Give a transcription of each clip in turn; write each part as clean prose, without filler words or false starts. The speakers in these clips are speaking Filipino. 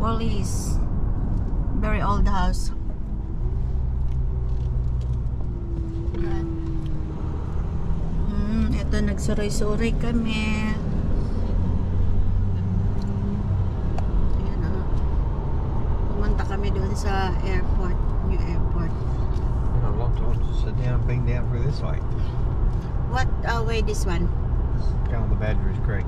Wally's very old house. Ito nagsuray-suray kami. Ayan o. Pumunta kami doon sa airport, new airport. I want to sit down, bring down through this way. What way this one? Down the Badgers Creek.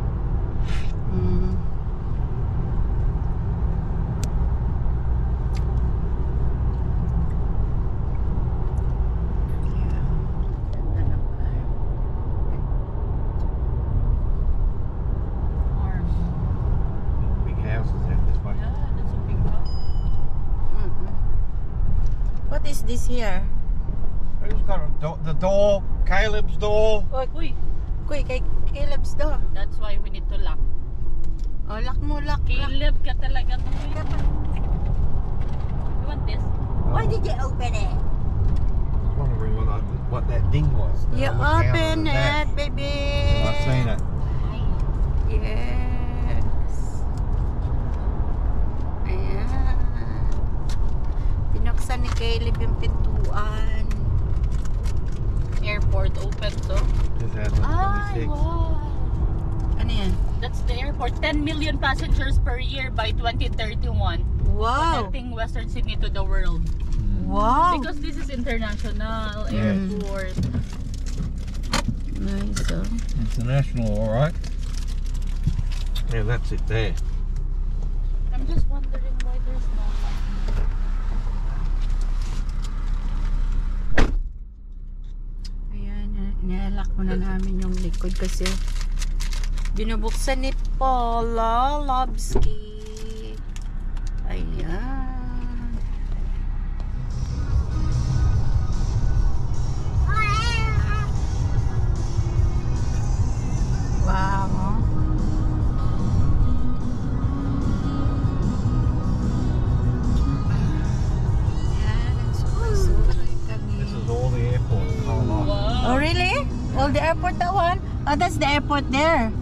What is this here? Who's got a the door? Caleb's door. Oh, kuy, kay Caleb's door. That's why we need to lock. Oh, lock mo, lock. Caleb ka talaga. You want this? Why did you open it? I was wondering what that ding was. You open it, baby. I've seen it. Yes. Ayan. Binuksan ni Caleb yung pintuan. Airport open to. 2026. Wow. Ano yan? That's the airport. 10 million passengers per year by 2031. Wow. Connecting Western Sydney to the world. Wow. Because this is international airport. Nice, oh. International, all right. Yeah, that's it there. I'm just wondering why there's no one. Ayan, nilalak muna namin yung likod kasi binubuksan ni Paula Lobski. Ayan. Wow. This is all the airport. Wow. Oh, really? Oh, the airport, that one? Oh, that's the airport there.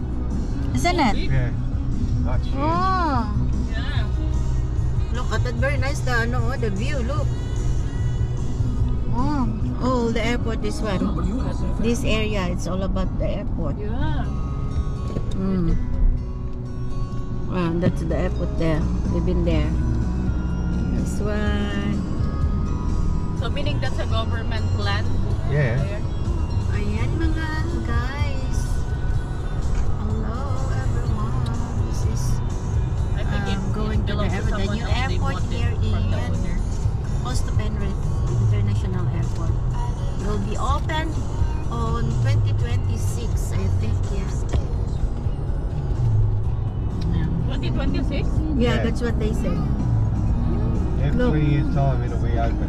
Isn't it? Yeah. That's huge. Oh. Yeah. Look at that. Very nice, the view. Look. Oh, the airport, this one. This area, it's all about the airport. Yeah. Wow, that's the airport there. We've been there. This one. So meaning that's a government land? Yeah. Ayan mga guys. Hello everyone. This is I think it going to belongs the someone new else. They airport bought it here from the in owner. Costa Penrith International Airport. It will be open on 2026, I think. Yes. 2026? Yeah, Yeah. that's what they said. In Look. 3 years' time, it'll be open.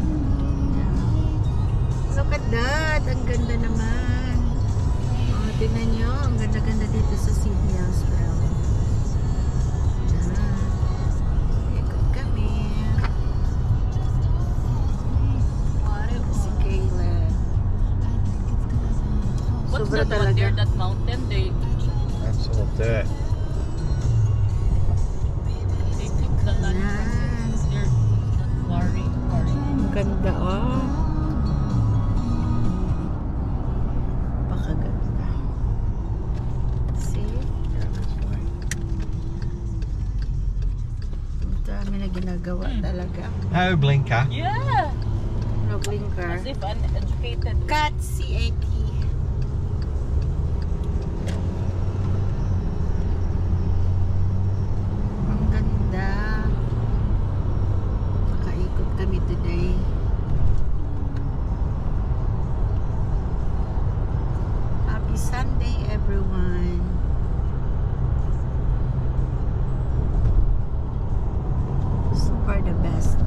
Look at that. Ang ganda naman. Oh, tingnan nyo. Ang ganda-ganda dito sa Sydney, Australia. Yan. Ikot kami. Si Caleb. What's Sobra that one there? talaga. That mountain? They That's all dirt. took the land Yan. from their quarry. Ang ganda, oh. Pakaganda. See? Yeah, that's fine. Ang dami na ginagawa talaga. No blinker. Yeah! No blinker. As if uneducated. Cat CAT. Ang ganda. Happy Sunday, everyone. Super the best.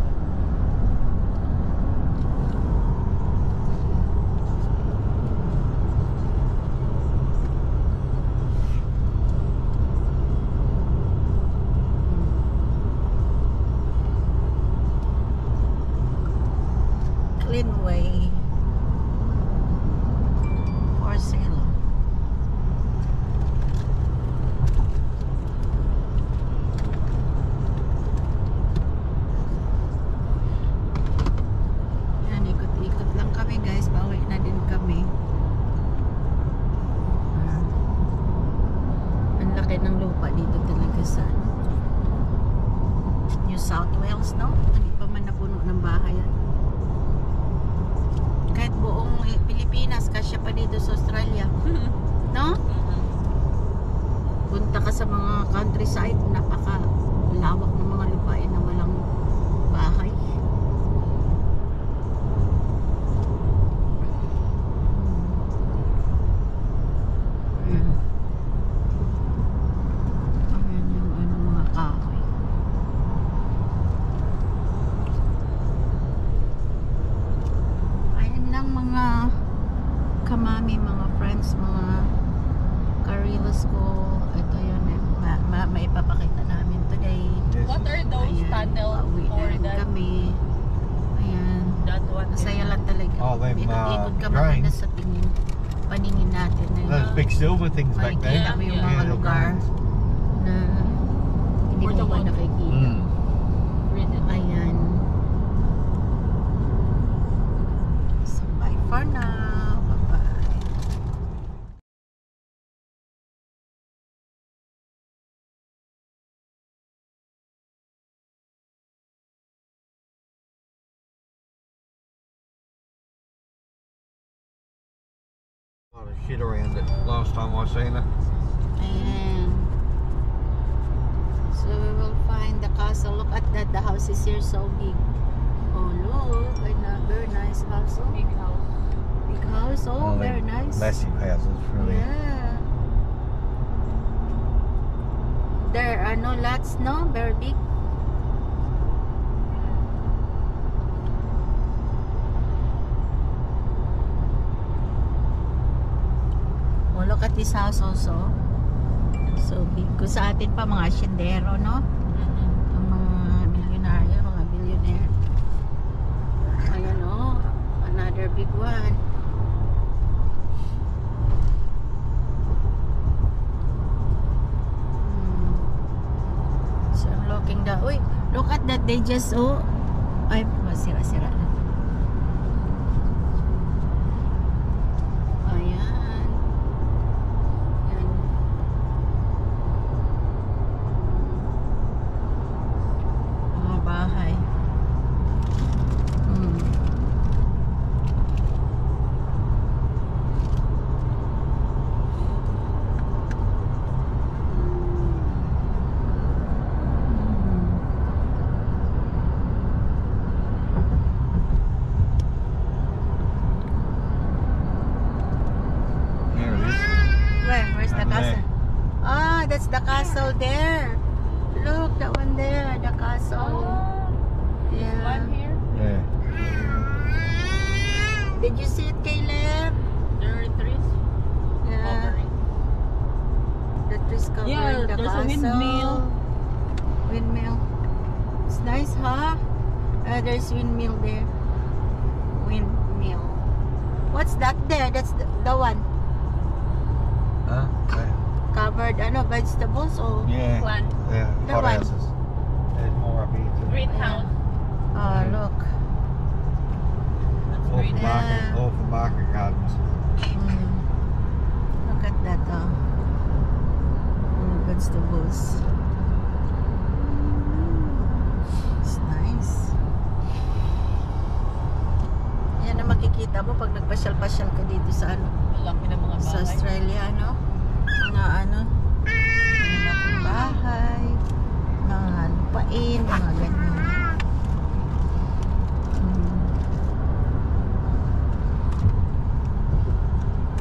Cleanway for sale. Yan, ikot-ikot lang kami guys, pauwi na din kami. Ang laki ng lupa dito talaga sa New South Wales, no? Hindi pa man napuno ng bahay yan. Kahit buong Pilipinas, kasya pa dito sa Australia. No? Punta ka sa mga countryside, napaka-lawak ng mga lupain na walang bahay. Ayan. Ayan yung mga kahoy. Mga kamami, mga friends, mga Carrillos ko. Ito yun, maipapakita namin today. What are those Ayan, tunnels pauwi na for rin that? kami. Ayan, That one. masaya lang talaga. Oh, them, Ikot-ikot ka drains. maganda sa paningin natin. Those big silver things back there. Makikita mo yung Yeah, mga the lugar drains. na hindi For mo the pa water. nakikita. Mm. Ayan. So, bye for now. Bye-bye. A lot of shit around it last time I seen it. Ayan. So we will find the castle. Look at that. The house is here so big. Oh look, very nice house. Oh, Big house. big house. Oh, very nice. Massive houses, really. Yeah. There are no lots, no? Very big. Oh, look at this house also. So big. Kung sa atin pa mga asyendero, no? Ang mga milyonaryo, mga billionaire. Ayan o. Another big one. So I'm looking down. Uy, look at that. They just, oh. Ay, masira-sira na. Ayan. Ayan. Mga bahay. There it is. Where's the And there. castle? Ah, that's the castle there. Look, that one there, the castle. Yeah. One here. Yeah. Did you see it, Caleb? There are trees Yeah. covering. The trees covering Yeah, the there's a castle. windmill. Windmill. It's nice, huh? There's windmill there. Windmill. What's that there? That's the one. Huh? Yeah. Covered, vegetables or? Yeah. Plant. Yeah. The Hot one. houses. There's more up here too. Greenhouse. Oh, look. That's All for green. market. Yeah. All for market gardens. Look at that, vegetables. It's nice. Yan ang makikita mo pag nagpasyal-pasyal ka dito sa Malaki na mga sa bahay. Australia, no? Mga malaking bahay, mga lupain, mga ganyan.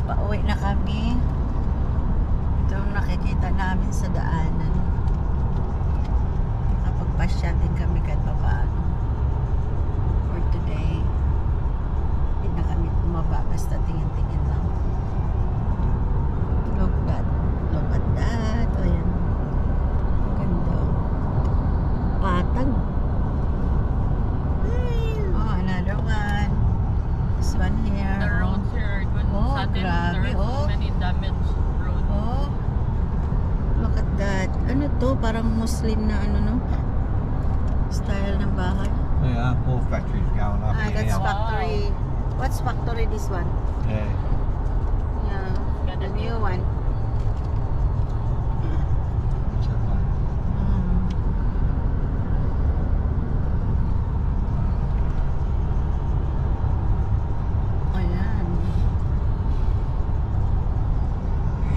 Pauwi na kami. namin sa daanan. Nakapagpasyal din kami kahit pa paano. For today. Hindi na kami bumaba. Basta tingin-tingin lang. Look at that. O yan. Ganda. Patag. Oh, another one. This one here. The roads here are good. Oh, Sudden, grabe, there are oh. so many damaged roads. Oh. Look at that. Ano to? Parang Muslim na ano, no? Style ng bahay. Yeah, more factories going up Ah, here that's now. factory. What's factory, this one? Yeah. Yeah. Got The a new one. So, Mm. Ayan.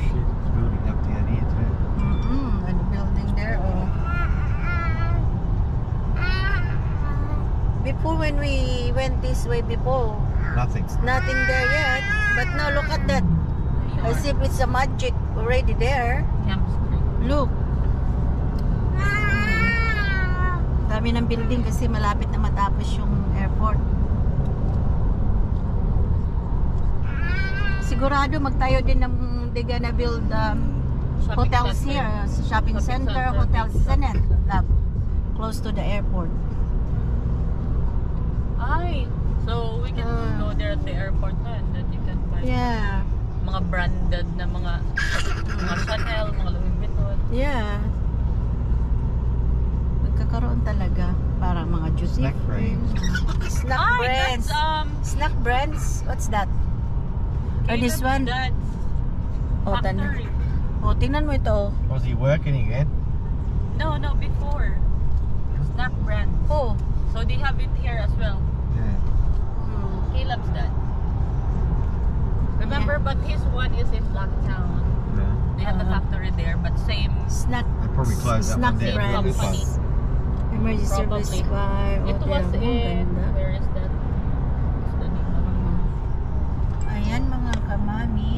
shit, it's building up down here too. And the building there, oh. Before when we went this way before, Nothing. nothing there yet. But now look at that. As if it's a magic already there. Camp Street. Look. Dami ng building kasi malapit na matapos yung airport. Sigurado magtayo din ng they gonna build Shopping hotels center. here, shopping center, hotels, isn't it? Lab, close to the airport. Ay, so we can go there at the airport na and then you can buy Yeah. mga branded na mga Chanel, mga Louis Vuitton. Yeah. Nagkakaroon talaga para mga juicy Snack brands. Snack Ay, brands. that's Snack brands? What's that? Or this one? That's Oh, factory. Oh, tingnan mo ito. Was he working again? No, before. Snack brand. Oh. So they have it here as well. Yeah. He loves that. Remember, but his one is in Blacktown. Yeah. They have the factory there, but same. Snack. They probably closed that Snack one down. brands. This one. Emergency service Probably. car. It was in. Ganda. Where is that? What's the name of it? Ayan mga kamami.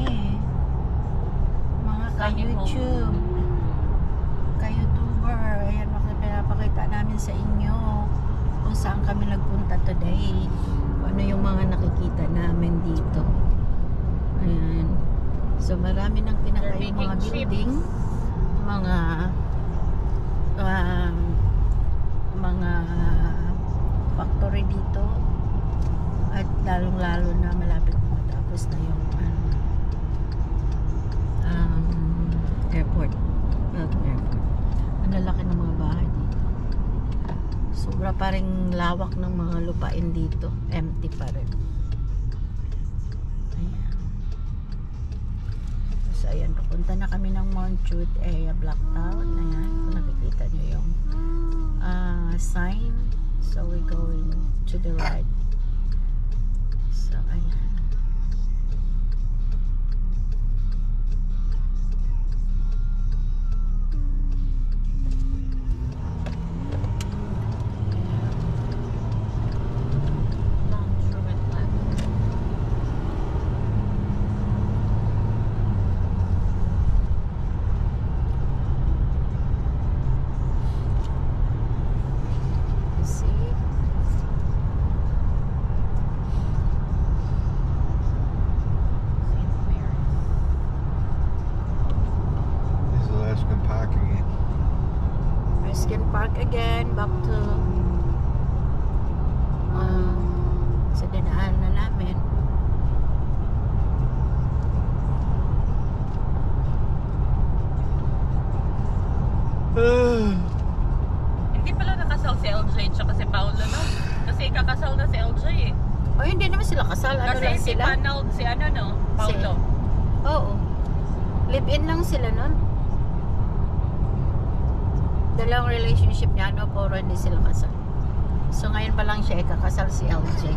Mga Sunny ka-YouTube. Ka-YouTuber. Ayan mga pinapakita namin sa inyo kung saan kami nagpunta today. Kung ano yung mga nakikita namin dito. Ayan. So marami nang They're tinatayong mga making building. Mga factory dito. At lalong-lalo na malapit na matapos na yung airport. Airport. Ang lalaki ng mga bahay dito. Sobra pa rin lawak ng mga lupain dito. Empty pa rin. Ayan. So ayan, papunta na kami ng Mount Jude area, Blacktown. Ayan, kung nakikita nyo yung sign. So we're going to the right. So ayan. This is Erskine Park again. Erskine Park again, back to sa dinaan na namin. Hindi pala nakasal si LJ tsaka si Paolo, no? Kasi kakasal na si LJ eh. O hindi naman sila kasal, ano Kasi lang si sila? Panald, si ano no? Paolo. Oo. Live-in lang sila nun. Dalawang relationship niya, no? Puro hindi sila kasal. So ngayon pa lang siya ikakasal si LJ.